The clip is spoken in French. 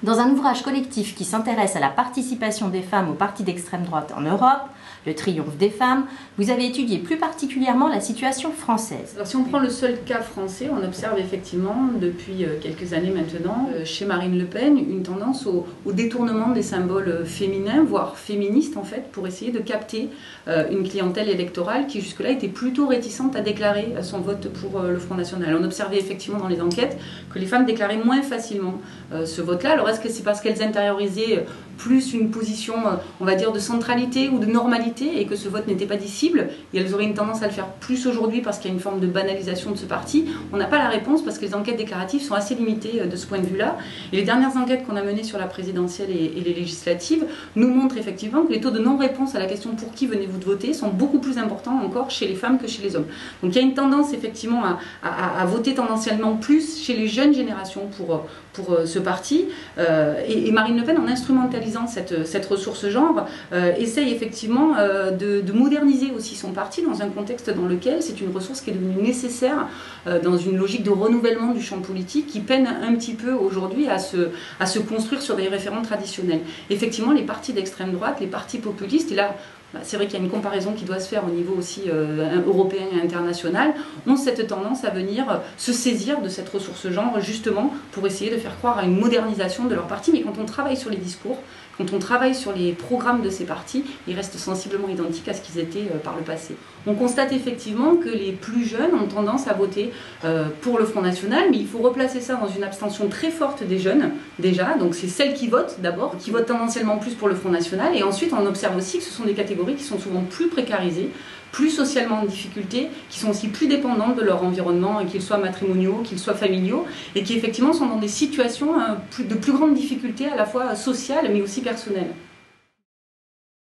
Dans un ouvrage collectif qui s'intéresse à la participation des femmes aux partis d'extrême droite en Europe, Le Triomphe des femmes, vous avez étudié plus particulièrement la situation française. Alors, si on prend le seul cas français, on observe effectivement depuis quelques années maintenant, chez Marine Le Pen, une tendance au détournement des symboles féminins, voire féministes en fait, pour essayer de capter une clientèle électorale qui jusque-là était plutôt réticente à déclarer son vote pour le Front National. On observait effectivement dans les enquêtes que les femmes déclaraient moins facilement ce vote-là. Alors est-ce que c'est parce qu'elles intériorisaient plus une position, on va dire, de centralité ou de normalité et que ce vote n'était pas dissible et elles auraient une tendance à le faire plus aujourd'hui parce qu'il y a une forme de banalisation de ce parti? On n'a pas la réponse parce que les enquêtes déclaratives sont assez limitées de ce point de vue-là. Et les dernières enquêtes qu'on a menées sur la présidentielle et les législatives nous montrent effectivement que les taux de non-réponse à la question pour qui venez-vous de voter sont beaucoup plus importants encore chez les femmes que chez les hommes. Donc il y a une tendance effectivement à voter tendanciellement plus chez les jeunes générations pour ce parti. Et Marine Le Pen, en instrumentalisant cette ressource genre, essaye effectivement de moderniser aussi son parti dans un contexte dans lequel c'est une ressource qui est devenue nécessaire dans une logique de renouvellement du champ politique qui peine un petit peu aujourd'hui à se construire sur des référents traditionnels. Effectivement, les partis d'extrême droite, les partis populistes, et là c'est vrai qu'il y a une comparaison qui doit se faire au niveau aussi européen et international, ont cette tendance à venir se saisir de cette ressource genre justement pour essayer de faire croire à une modernisation de leur parti. Mais quand on travaille sur les discours, quand on travaille sur les programmes de ces partis, ils restent sensiblement identiques à ce qu'ils étaient par le passé. On constate effectivement que les plus jeunes ont tendance à voter pour le Front National, mais il faut replacer ça dans une abstention très forte des jeunes, déjà. Donc c'est celles qui votent d'abord, qui votent tendanciellement plus pour le Front National, et ensuite on observe aussi que ce sont des catégories qui sont souvent plus précarisées, plus socialement en difficulté, qui sont aussi plus dépendantes de leur environnement, qu'ils soient matrimoniaux, qu'ils soient familiaux, et qui effectivement sont dans des situations de plus grande difficulté à la fois sociale mais aussi personnelle.